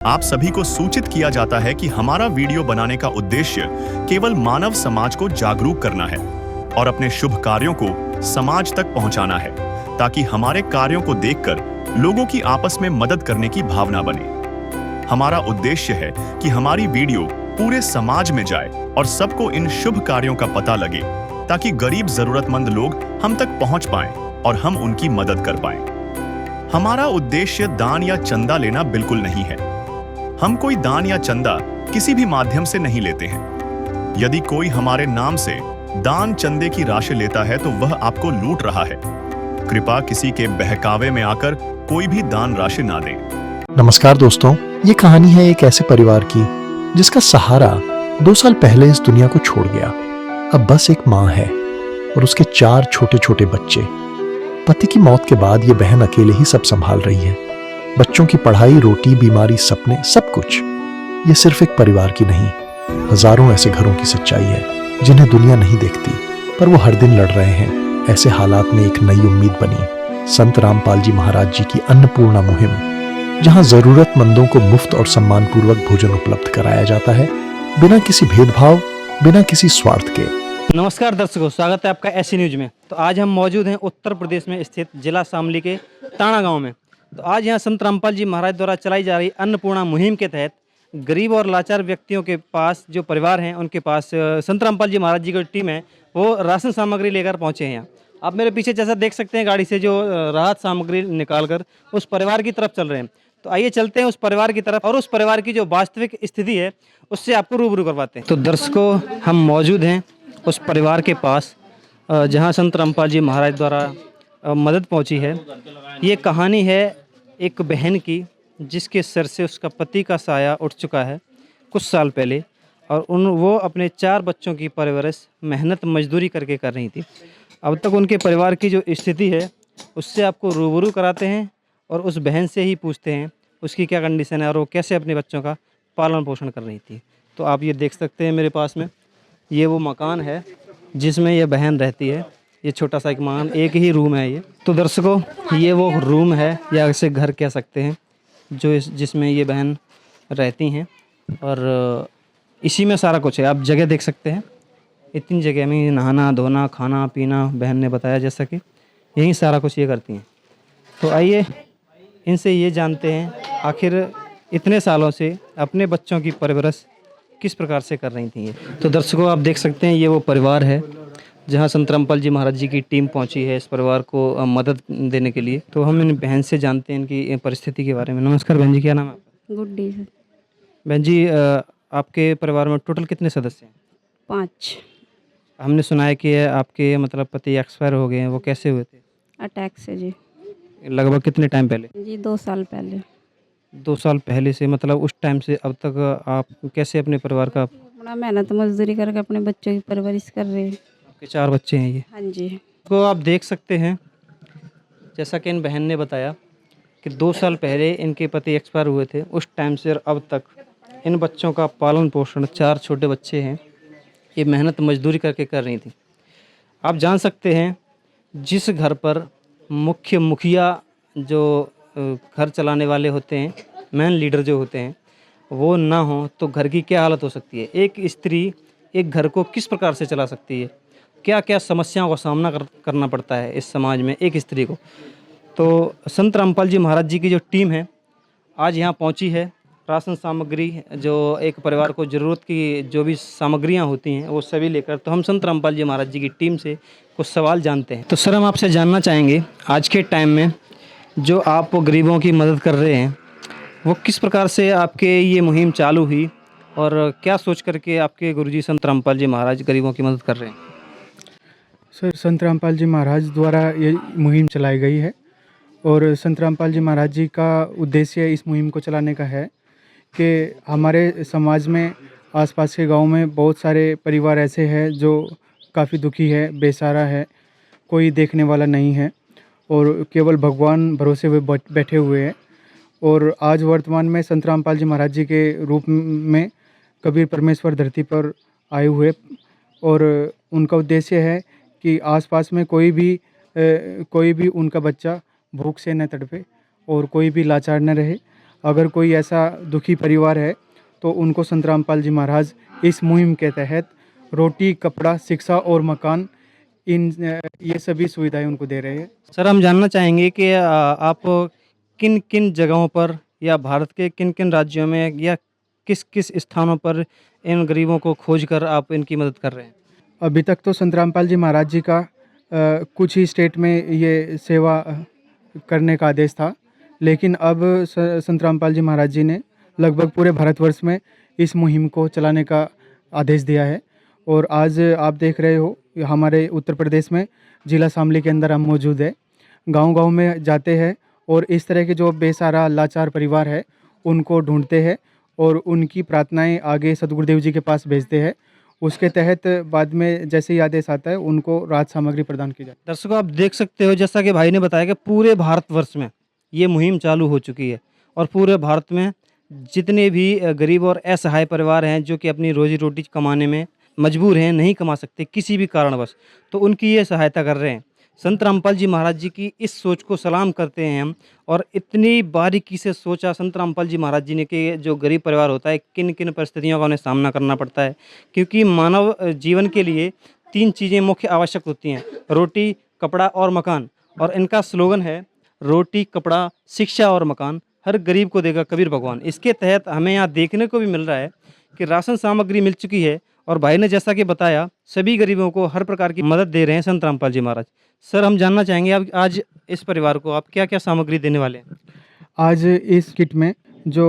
आप सभी को सूचित किया जाता है कि हमारा वीडियो बनाने का उद्देश्य केवल मानव समाज को जागरूक करना है और अपने शुभ कार्यों को समाज तक पहुंचाना है, ताकि हमारे कार्यों को देखकर लोगों की आपस में मदद करने की भावना बने। हमारा उद्देश्य है कि हमारी वीडियो पूरे समाज में जाए और सबको इन शुभ कार्यों का पता लगे, ताकि गरीब जरूरतमंद लोग हम तक पहुंच पाएं और हम उनकी मदद कर पाएं। हमारा उद्देश्य दान या चंदा लेना बिल्कुल नहीं है। हम कोई दान या चंदा किसी भी माध्यम से नहीं लेते हैं। यदि कोई हमारे नाम से दान चंदे की राशि लेता है तो वह आपको लूट रहा है। कृपया किसी के बहकावे में आकर कोई भी दान राशि ना दें। नमस्कार दोस्तों, ये कहानी है एक ऐसे परिवार की जिसका सहारा 2 साल पहले इस दुनिया को छोड़ गया। अब बस एक माँ है और उसके 4 छोटे छोटे बच्चे। पति की मौत के बाद ये बहन अकेले ही सब संभाल रही है। बच्चों की पढ़ाई, रोटी, बीमारी, सपने, सब कुछ। ये सिर्फ एक परिवार की नहीं, हजारों ऐसे घरों की सच्चाई है जिन्हें दुनिया नहीं देखती, पर वो हर दिन लड़ रहे हैं। ऐसे हालात में एक नई उम्मीद बनी संत रामपाल जी महाराज जी की अन्नपूर्णा मुहिम, जहां जरूरतमंदों को मुफ्त और सम्मानपूर्वक भोजन उपलब्ध कराया जाता है, बिना किसी भेदभाव, बिना किसी स्वार्थ के। नमस्कार दर्शकों, स्वागत है आपका ऐसी न्यूज में। तो आज हम मौजूद हैं उत्तर प्रदेश में स्थित जिला शामली के ताना गांव में। तो आज यहाँ संत रामपाल जी महाराज द्वारा चलाई जा रही अन्नपूर्णा मुहिम के तहत गरीब और लाचार व्यक्तियों के पास, जो परिवार हैं उनके पास, संत रामपाल जी महाराज जी की टीम है वो राशन सामग्री लेकर पहुँचे हैं यहाँ। आप मेरे पीछे जैसा देख सकते हैं, गाड़ी से जो राहत सामग्री निकाल कर उस परिवार की तरफ चल रहे हैं। तो आइए चलते हैं उस परिवार की तरफ और उस परिवार की जो वास्तविक स्थिति है उससे आपको रूबरू करवाते हैं। तो दर्शकों, हम मौजूद हैं उस परिवार के पास जहां संत रामपाल जी महाराज द्वारा मदद पहुंची है। ये कहानी है एक बहन की जिसके सर से उसका पति का साया उठ चुका है कुछ साल पहले, और वो अपने 4 बच्चों की परवरिश मेहनत मजदूरी करके कर रही थी। अब तक उनके परिवार की जो स्थिति है उससे आपको रूबरू कराते हैं और उस बहन से ही पूछते हैं उसकी क्या कंडीशन है और वो कैसे अपने बच्चों का पालन पोषण कर रही थी। तो आप ये देख सकते हैं मेरे पास में, ये वो मकान है जिसमें ये बहन रहती है। ये छोटा सा एक मकान, एक ही रूम है ये। तो दर्शकों, ये वो रूम है या इसे घर कह सकते हैं जो जिसमें ये बहन रहती हैं, और इसी में सारा कुछ है। आप जगह देख सकते हैं, इतनी जगह में नहाना धोना खाना पीना, बहन ने बताया जैसा कि यही सारा कुछ ये करती हैं। तो आइए इनसे ये जानते हैं आखिर इतने सालों से अपने बच्चों की परवरिश किस प्रकार से कर रही थी ये। तो दर्शकों, आप देख सकते हैं ये वो परिवार है जहां संत रामपाल जी महाराज जी की टीम पहुंची है इस परिवार को मदद देने के लिए। तो हम इन बहन से जानते हैं इनकी परिस्थिति के बारे में। नमस्कार बहन जी, क्या नाम है आपका? गुड्डी सर। बहन जी, आपके परिवार में टोटल कितने सदस्य हैं? 5। हमने सुना है कि आपके मतलब पति एक्सपायर हो गए हैं, वो कैसे हुए थे? अटैक से जी। लगभग कितने टाइम पहले? जी 2 साल पहले। 2 साल पहले से, मतलब उस टाइम से अब तक आप कैसे अपने परिवार का? बड़ा मेहनत मजदूरी करके अपने बच्चों की परवरिश कर रहे हैं। आपके 4 बच्चे हैं ये? हाँ जी। तो आप देख सकते हैं जैसा कि इन बहन ने बताया कि 2 साल पहले इनके पति एक्सपायर हुए थे। उस टाइम से अब तक इन बच्चों का पालन पोषण, 4 छोटे बच्चे हैं, ये मेहनत मजदूरी करके कर रही थी। आप जान सकते हैं जिस घर पर मुखिया जो घर चलाने वाले होते हैं, मेन लीडर जो होते हैं, वो ना हो तो घर की क्या हालत हो सकती है। एक स्त्री एक घर को किस प्रकार से चला सकती है, क्या क्या समस्याओं का सामना करना पड़ता है इस समाज में एक स्त्री को। तो संत रामपाल जी महाराज जी की जो टीम है आज यहाँ पहुँची है। राशन सामग्री, जो एक परिवार को ज़रूरत की जो भी सामग्रियाँ होती हैं वो सभी लेकर। तो हम संत रामपाल जी महाराज जी की टीम से कुछ सवाल जानते हैं। तो सर, हम आपसे जानना चाहेंगे आज के टाइम में जो आप गरीबों की मदद कर रहे हैं, वो किस प्रकार से आपके ये मुहिम चालू हुई और क्या सोच करके आपके गुरुजी संत रामपाल जी महाराज गरीबों की मदद कर रहे हैं? सर, संत रामपाल जी महाराज द्वारा ये मुहिम चलाई गई है और संत रामपाल जी महाराज जी का उद्देश्य इस मुहिम को चलाने का है कि हमारे समाज में, आसपास के गांव में बहुत सारे परिवार ऐसे हैं जो काफ़ी दुखी है, बेसहारा है, कोई देखने वाला नहीं है और केवल भगवान भरोसे हुए बैठे हुए हैं। और आज वर्तमान में संत रामपाल जी महाराज जी के रूप में कबीर परमेश्वर धरती पर आए हुए, और उनका उद्देश्य है कि आसपास में कोई भी उनका बच्चा भूख से न तड़पे और कोई भी लाचार न रहे। अगर कोई ऐसा दुखी परिवार है तो उनको संत रामपाल जी महाराज इस मुहिम के तहत रोटी, कपड़ा, शिक्षा और मकान ये सभी सुविधाएं उनको दे रहे हैं। सर हम जानना चाहेंगे कि आप किन किन जगहों पर या भारत के किन किन राज्यों में या किस किस स्थानों पर इन गरीबों को खोज कर आप इनकी मदद कर रहे हैं? अभी तक तो संत रामपाल जी महाराज जी का कुछ ही स्टेट में ये सेवा करने का आदेश था, लेकिन अब संत रामपाल जी महाराज जी ने लगभग पूरे भारतवर्ष में इस मुहिम को चलाने का आदेश दिया है। और आज आप देख रहे हो हमारे उत्तर प्रदेश में जिला शामली के अंदर हम मौजूद है। गांव-गांव में जाते हैं और इस तरह के जो बेसहारा लाचार परिवार है उनको ढूंढते हैं और उनकी प्रार्थनाएं आगे सदगुरुदेव जी के पास भेजते हैं। उसके तहत बाद में जैसे ही आदेश आता है उनको राहत सामग्री प्रदान की जाती है। दर्शकों आप देख सकते हो जैसा कि भाई ने बताया कि पूरे भारतवर्ष में ये मुहिम चालू हो चुकी है और पूरे भारत में जितने भी गरीब और असहाय परिवार हैं जो कि अपनी रोजी रोटी कमाने में मजबूर हैं, नहीं कमा सकते किसी भी कारणवश, तो उनकी ये सहायता कर रहे हैं। संत रामपाल जी महाराज जी की इस सोच को सलाम करते हैं हम। और इतनी बारीकी से सोचा संत रामपाल जी महाराज जी ने कि जो गरीब परिवार होता है किन किन परिस्थितियों का उन्हें सामना करना पड़ता है, क्योंकि मानव जीवन के लिए 3 चीज़ें मुख्य आवश्यक होती हैं, रोटी, कपड़ा और मकान। और इनका स्लोगन है रोटी, कपड़ा, शिक्षा और मकान, हर गरीब को देगा कबीर भगवान। इसके तहत हमें यहाँ देखने को भी मिल रहा है कि राशन सामग्री मिल चुकी है और भाई ने जैसा कि बताया सभी गरीबों को हर प्रकार की मदद दे रहे हैं संत रामपाल जी महाराज। सर हम जानना चाहेंगे आप आज इस परिवार को आप क्या क्या सामग्री देने वाले हैं? आज इस किट में जो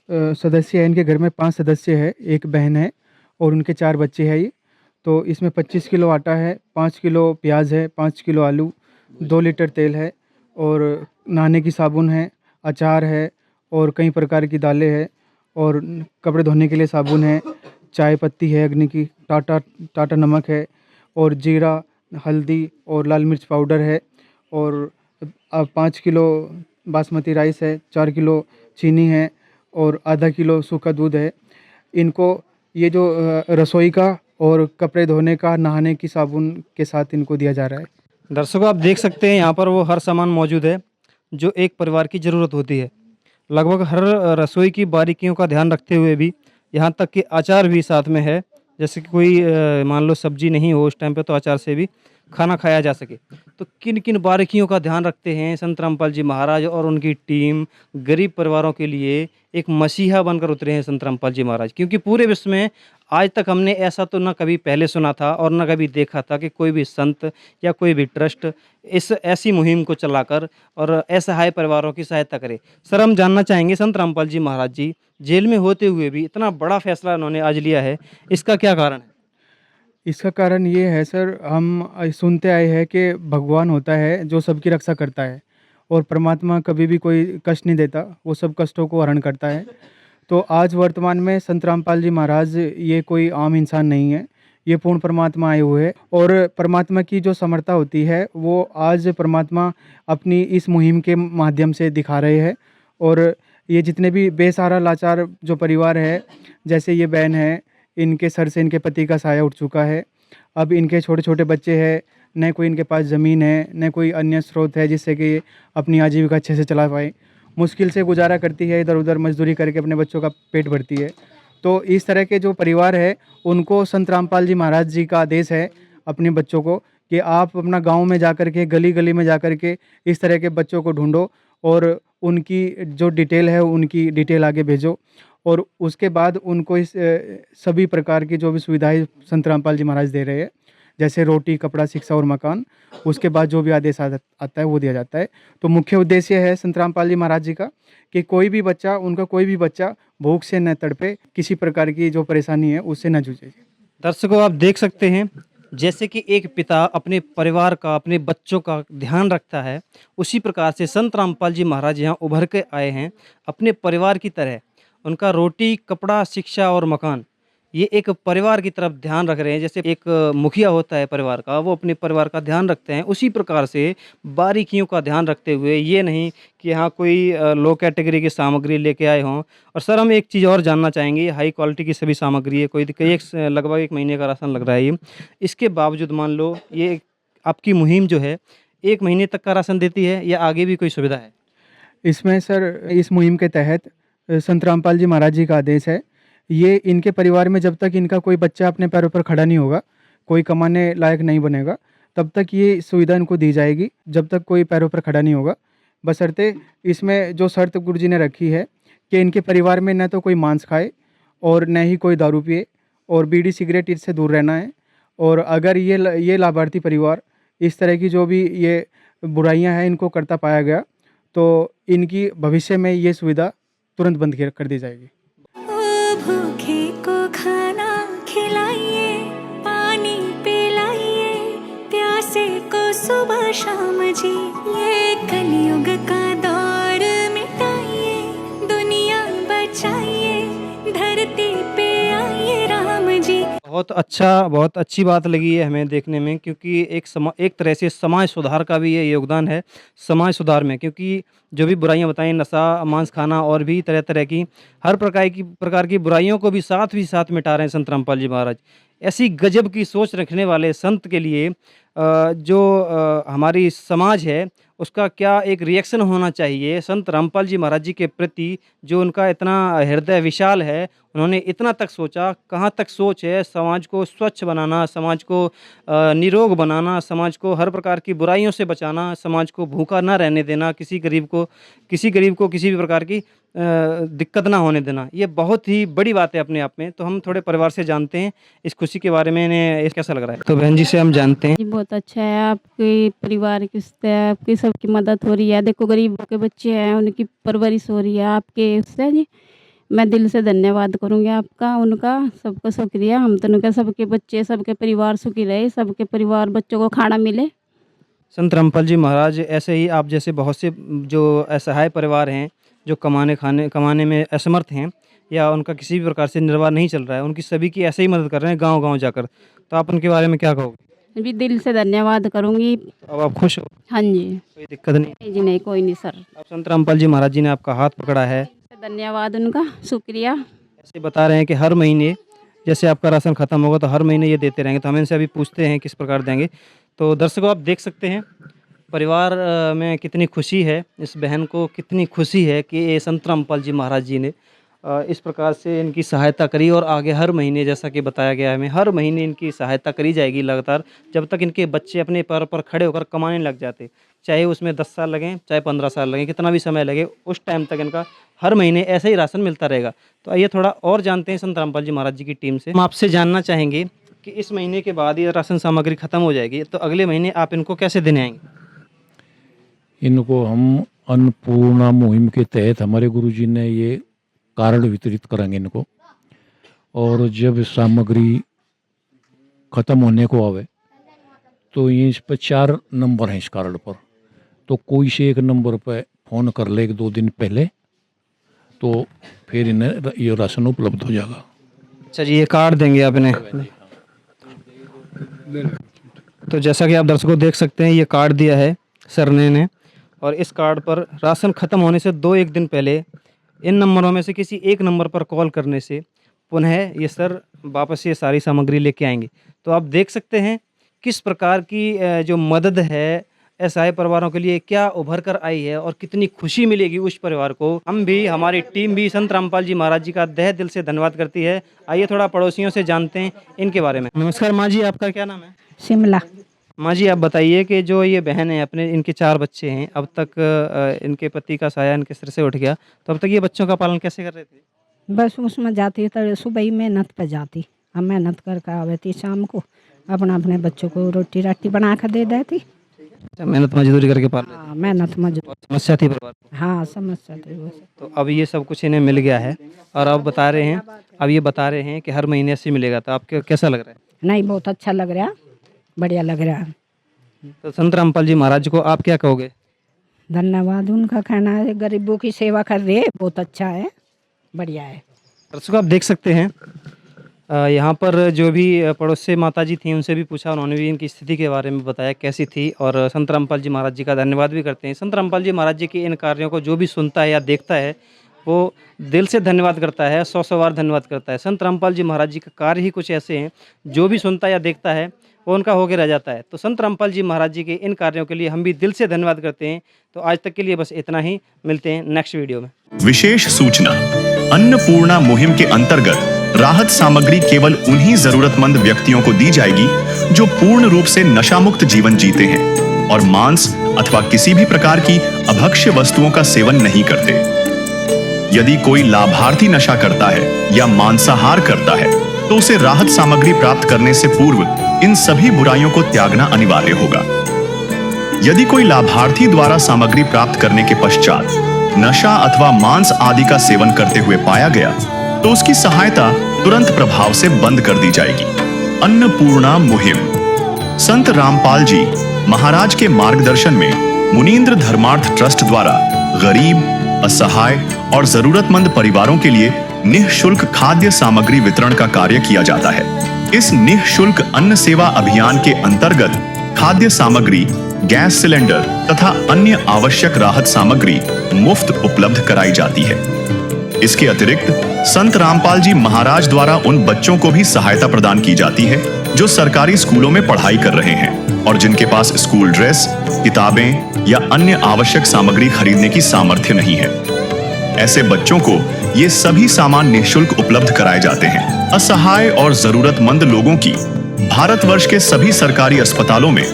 सदस्य हैं, इनके घर में 5 सदस्य है, 1 बहन है और उनके 4 बच्चे हैं ये। तो इसमें 25 किलो आटा है, 5 किलो प्याज है, 5 किलो आलू, 2 लीटर तेल है और नहाने की साबुन है, अचार है और कई प्रकार की दालें हैं और कपड़े धोने के लिए साबुन है, चाय पत्ती है अग्नि की, टाटा नमक है और जीरा, हल्दी और लाल मिर्च पाउडर है और 5 किलो बासमती राइस है, 4 किलो चीनी है और आधा किलो सूखा दूध है। इनको ये जो रसोई का और कपड़े धोने का, नहाने की साबुन के साथ इनको दिया जा रहा है। दर्शकों आप देख सकते हैं यहाँ पर वो हर सामान मौजूद है जो एक परिवार की ज़रूरत होती है। लगभग हर रसोई की बारीकियों का ध्यान रखते हुए भी यहाँ तक कि अचार भी साथ में है, जैसे कि कोई मान लो सब्जी नहीं हो उस टाइम पे तो अचार से भी खाना खाया जा सके। तो किन किन बारीकियों का ध्यान रखते हैं संत रामपाल जी महाराज और उनकी टीम गरीब परिवारों के लिए एक मसीहा बनकर उतरे हैं संत रामपाल जी महाराज। क्योंकि पूरे विश्व में आज तक हमने ऐसा तो ना कभी पहले सुना था और ना कभी देखा था कि कोई भी संत या कोई भी ट्रस्ट इस ऐसी मुहिम को चलाकर और असहाय परिवारों की सहायता करे। सर हम जानना चाहेंगे संत रामपाल जी महाराज जी जेल में होते हुए भी इतना बड़ा फैसला उन्होंने आज लिया है, इसका क्या कारण है? इसका कारण ये है सर, हम सुनते आए हैं कि भगवान होता है जो सबकी रक्षा करता है और परमात्मा कभी भी कोई कष्ट नहीं देता, वो सब कष्टों को हरण करता है। तो आज वर्तमान में संत रामपाल जी महाराज ये कोई आम इंसान नहीं है, ये पूर्ण परमात्मा आए हुए हैं और परमात्मा की जो समर्था होती है वो आज परमात्मा अपनी इस मुहिम के माध्यम से दिखा रहे हैं। और ये जितने भी बेसहारा लाचार जो परिवार है, जैसे ये बहन है, इनके सर से इनके पति का साया उठ चुका है। अब इनके छोटे छोटे बच्चे हैं, न कोई इनके पास ज़मीन है न कोई अन्य स्रोत है जिससे कि ये अपनी आजीविका अच्छे से चला पाए। मुश्किल से गुजारा करती है, इधर उधर मजदूरी करके अपने बच्चों का पेट भरती है। तो इस तरह के जो परिवार है उनको संत रामपाल जी महाराज जी का आदेश है अपने बच्चों को कि आप अपना गांव में जाकर के, गली गली में जाकर के इस तरह के बच्चों को ढूंढो और उनकी जो डिटेल है उनकी डिटेल आगे भेजो और उसके बाद उनको इस सभी प्रकार की जो भी सुविधाएं संत रामपाल जी महाराज दे रहे हैं, जैसे रोटी, कपड़ा, शिक्षा और मकान, उसके बाद जो भी आदेश आता है वो दिया जाता है। तो मुख्य उद्देश्य है संत रामपाल जी महाराज जी का कि कोई भी बच्चा भूख से न तड़पे, किसी प्रकार की जो परेशानी है उससे न जूझे। दर्शकों आप देख सकते हैं जैसे कि एक पिता अपने परिवार का, अपने बच्चों का ध्यान रखता है, उसी प्रकार से संत रामपाल जी महाराज यहाँ उभर के आए हैं अपने परिवार की तरह। उनका रोटी, कपड़ा, शिक्षा और मकान, ये एक परिवार की तरफ ध्यान रख रहे हैं। जैसे एक मुखिया होता है परिवार का, वो अपने परिवार का ध्यान रखते हैं, उसी प्रकार से बारीकियों का ध्यान रखते हुए, ये नहीं कि यहाँ कोई लो कैटेगरी की सामग्री लेके आए हों। और सर हम एक चीज़ और जानना चाहेंगे, हाई क्वालिटी की सभी सामग्री है, कोई लगभग 1 महीने का राशन लग रहा है ये, इसके बावजूद मान लो ये आपकी मुहिम जो है 1 महीने तक का राशन देती है या आगे भी कोई सुविधा है? इसमें सर इस मुहिम के तहत संत रामपाल जी महाराज जी का आदेश है, ये इनके परिवार में जब तक इनका कोई बच्चा अपने पैरों पर खड़ा नहीं होगा, कोई कमाने लायक नहीं बनेगा, तब तक ये सुविधा इनको दी जाएगी, जब तक कोई पैरों पर खड़ा नहीं होगा। बशर्ते इसमें जो शर्त गुरुजी ने रखी है कि इनके परिवार में न तो कोई मांस खाए और न ही कोई दारू पिए और बीड़ी सिगरेट इससे दूर रहना है। और अगर ये लाभार्थी परिवार इस तरह की जो भी ये बुराइयां हैं इनको करता पाया गया तो इनकी भविष्य में ये सुविधा तुरंत बंद कर दी जाएगी। ओ भूखे को खाना खिलाइए, पानी पिलाइए, प्यासे को सुबह शाम जी, ये कलयुग का दौर मिटाइए, दुनिया बचाइए, धरती पे आइए राम जी। बहुत अच्छी बात लगी है हमें देखने में, क्योंकि एक तरह से समाज सुधार का भी ये योगदान है समाज सुधार में, क्योंकि जो भी बुराइयां बताई, नशा, मांस खाना और भी तरह तरह की हर प्रकार की बुराइयों को भी साथ मिटा रहे हैं संत रामपाल जी महाराज। ऐसी गजब की सोच रखने वाले संत के लिए जो हमारी समाज है उसका क्या एक रिएक्शन होना चाहिए संत रामपाल जी महाराज जी के प्रति, जो उनका इतना हृदय विशाल है, उन्होंने इतना तक सोचा। कहाँ तक सोच है, समाज को स्वच्छ बनाना, समाज को निरोग बनाना, समाज को हर प्रकार की बुराइयों से बचाना, समाज को भूखा ना रहने देना, किसी गरीब को किसी भी प्रकार की दिक्कत ना होने देना। ये बहुत ही बड़ी बात है अपने आप में। तो हम थोड़े परिवार से जानते हैं इस खुशी के बारे में, इन्हें कैसा लग रहा है। तो बहन जी से हम जानते हैं। जी बहुत अच्छा है, आपके परिवार की उससे आपकी सबकी मदद हो रही है। देखो गरीबों के बच्चे हैं, उनकी परवरिश हो रही है आपके उससे जी। मैं दिल से धन्यवाद करूँगी आपका, उनका सबका शुक्रिया। हम तो उनका सबके बच्चे सबके परिवार सुखी रहे, सबके परिवार बच्चों को खाना मिले। संत रामपाल जी महाराज ऐसे ही आप जैसे बहुत से जो असहाय परिवार हैं, जो कमाने में असमर्थ हैं या उनका किसी भी प्रकार से निर्वाह नहीं चल रहा है, उनकी सभी की ऐसे ही मदद कर रहे हैं गांव-गांव जाकर। तो आप उनके बारे में क्या कहोगे? भी दिल से धन्यवाद करूँगी। अब आप खुश हो? हाँ जी। कोई दिक्कत नहीं? नहीं जी नहीं, कोई नहीं सर। अब संत रामपाल जी महाराज जी ने आपका हाथ पकड़ा है, धन्यवाद उनका, शुक्रिया। ऐसे बता रहे हैं कि हर महीने जैसे आपका राशन खत्म होगा तो हर महीने ये देते रहेंगे। तो हम इनसे अभी पूछते हैं किस प्रकार देंगे। तो दर्शकों आप देख सकते हैं परिवार में कितनी खुशी है, इस बहन को कितनी खुशी है कि ये संत रामपाल जी महाराज जी ने इस प्रकार से इनकी सहायता करी। और आगे हर महीने जैसा कि बताया गया है हमें, हर महीने इनकी सहायता करी जाएगी लगातार, जब तक इनके बच्चे अपने पैर पर खड़े होकर कमाने लग जाते। चाहे उसमें 10 साल लगें, चाहे 15 साल लगें, कितना भी समय लगे, उस टाइम तक इनका हर महीने ऐसे ही राशन मिलता रहेगा। तो आइए थोड़ा और जानते हैं संत रामपाल जी महाराज जी की टीम से। हम आपसे जानना चाहेंगे कि इस महीने के बाद ये राशन सामग्री खत्म हो जाएगी, तो अगले महीने आप इनको कैसे देने आएंगे? इनको हम अन्नपूर्णा मुहिम के तहत हमारे गुरुजी ने ये कार्ड वितरित करेंगे इनको, और जब सामग्री ख़त्म होने को आवे तो ये इस पर 4 नंबर हैं इस कार्ड पर, तो कोई से एक नंबर पर फ़ोन कर ले 1-2 दिन पहले, तो फिर इन्हें ये राशन उपलब्ध हो जाएगा। अच्छा जी, ये कार्ड देंगे आप इन्हें। तो जैसा कि आप दर्शकों देख सकते हैं, ये कार्ड दिया है सरने ने, और इस कार्ड पर राशन ख़त्म होने से 2-1 दिन पहले इन नंबरों में से किसी एक नंबर पर कॉल करने से पुनः ये सर वापस ये सारी सामग्री लेके आएंगे। तो आप देख सकते हैं किस प्रकार की जो मदद है असहाय परिवारों के लिए क्या उभर कर आई है और कितनी खुशी मिलेगी उस परिवार को। हम भी, हमारी टीम भी संत रामपाल जी महाराज जी का तहे दिल से धन्यवाद करती है। आइए थोड़ा पड़ोसियों से जानते हैं इनके बारे में। नमस्कार माँ जी, आपका क्या नाम है? शिमला। माँ जी आप बताइए कि जो ये बहन है अपने, इनके 4 बच्चे हैं, अब तक इनके पति का साया इनके सिर से उठ गया, तो अब तक ये बच्चों का पालन कैसे कर रहे थे? बस उसमें जाती तो सुबह ही मेहनत पर जाती, हम मेहनत करके आती, शाम को अपने बच्चों को रोटी राटी बना कर दे देती। मेहनत मजदूरी करके पाल रहे थे। हाँ, मेहनत मजदूर। समस्या थी परिवार को। हाँ समस्या थी वो। तो अब ये सब कुछ इन्हें मिल गया है, और अब ये बता रहे हैं कि हर महीने से मिलेगा। तो आपको कैसा लग रहा है? नहीं बहुत अच्छा लग रहा, बढ़िया लग रहा। तो संत रामपाल जी महाराज को आप क्या कहोगे? धन्यवाद, उनका कहना है गरीबों की सेवा कर रहे, बहुत अच्छा है, बढ़िया है। दर्शकों आप देख सकते हैं यहाँ पर जो भी पड़ोस से माता जी थी उनसे भी पूछा, उन्होंने भी इनकी स्थिति के बारे में बताया कैसी थी, और संत रामपाल जी महाराज जी का धन्यवाद भी करते हैं। संत रामपाल जी महाराज जी के इन कार्यों को जो भी सुनता है या देखता है वो दिल से धन्यवाद करता है, 100 बार धन्यवाद करता है। संत रामपाल जी महाराज जी का कार्य ही कुछ ऐसे हैं, जो भी सुनता है या देखता है वो उनका होके रह जाता है। तो संत रामपाल जी महाराज जी के इन कार्यों के लिए हम भी दिल से धन्यवाद करते हैं। तो आज तक के लिए बस इतना ही, मिलते हैं नेक्स्ट वीडियो में। विशेष सूचना, अन्नपूर्णा मुहिम के अंतर्गत राहत सामग्री केवल उन्हीं जरूरतमंद व्यक्तियों को दी जाएगी जो पूर्ण रूप से नशा मुक्त जीवन जीते हैं और मांस अथवा किसी भी प्रकार की अभक्ष्य वस्तुओं का सेवन नहीं करते। यदि कोई लाभार्थी नशा करता है या मांसाहार करता है तो उसे राहत सामग्री प्राप्त करने से पूर्व इन सभी बुराइयों को त्यागना अनिवार्य होगा। यदि कोई लाभार्थी द्वारा सामग्री प्राप्त करने के पश्चात नशा अथवा मांस आदि का सेवन करते हुए पाया गया तो उसकी सहायता तुरंत प्रभाव से बंद कर दी जाएगी। अन्नपूर्णा मुहिम संत रामपाल जी महाराज के मार्गदर्शन में मुनींद्र धर्मार्थ ट्रस्ट द्वारा गरीब, असहाय और जरूरतमंद परिवारों के लिए निःशुल्क खाद्य सामग्री वितरण का कार्य किया जाता है। इस निःशुल्क अन्न सेवा अभियान के अंतर्गत खाद्य सामग्री, गैस सिलेंडर तथा अन्य आवश्यक राहत सामग्री मुफ्त उपलब्ध कराई जाती है। इसके अतिरिक्त संत रामपाल जी महाराज द्वारा उन बच्चों को भी सहायता प्रदान की जाती है जो सरकारी स्कूलों में पढ़ाई कर रहे हैं और जिनके पास स्कूल ड्रेस, किताबें या अन्य आवश्यक सामग्री खरीदने की सामर्थ्य नहीं है। ऐसे बच्चों को ये सभी सामान निःशुल्क उपलब्ध कराए जाते हैं। असहाय और जरूरतमंद लोगों की भारतवर्ष के सभी सरकारी अस्पतालों में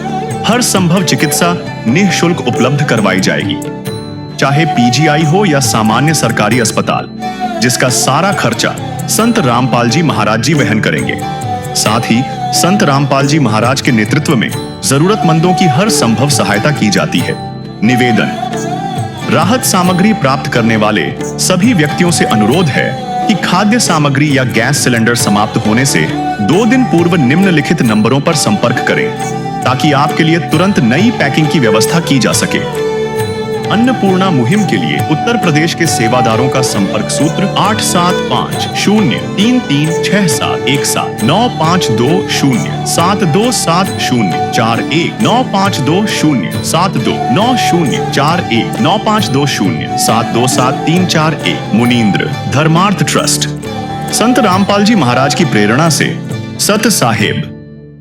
हर संभव चिकित्सा निःशुल्क उपलब्ध करवाई जाएगी, चाहे पीजीआई हो या सामान्य सरकारी अस्पताल, जिसका सारा खर्चा संत रामपाल जी महाराज जी वहन करेंगे। साथ ही संत रामपाल जी महाराज के नेतृत्व में जरूरतमंदों की हर संभव सहायता की जाती है। निवेदन, राहत सामग्री प्राप्त करने वाले सभी व्यक्तियों से अनुरोध है कि खाद्य सामग्री या गैस सिलेंडर समाप्त होने से 2 दिन पूर्व निम्नलिखित नंबरों पर संपर्क करें ताकि आपके लिए तुरंत नई पैकिंग की व्यवस्था की जा सके। अन्नपूर्णा मुहिम के लिए उत्तर प्रदेश के सेवादारों का संपर्क सूत्र 875-0336717 95207272041 952072942 95207272341। मुनींद्र धर्मार्थ ट्रस्ट संत रामपाल जी महाराज की प्रेरणा से सत साहेब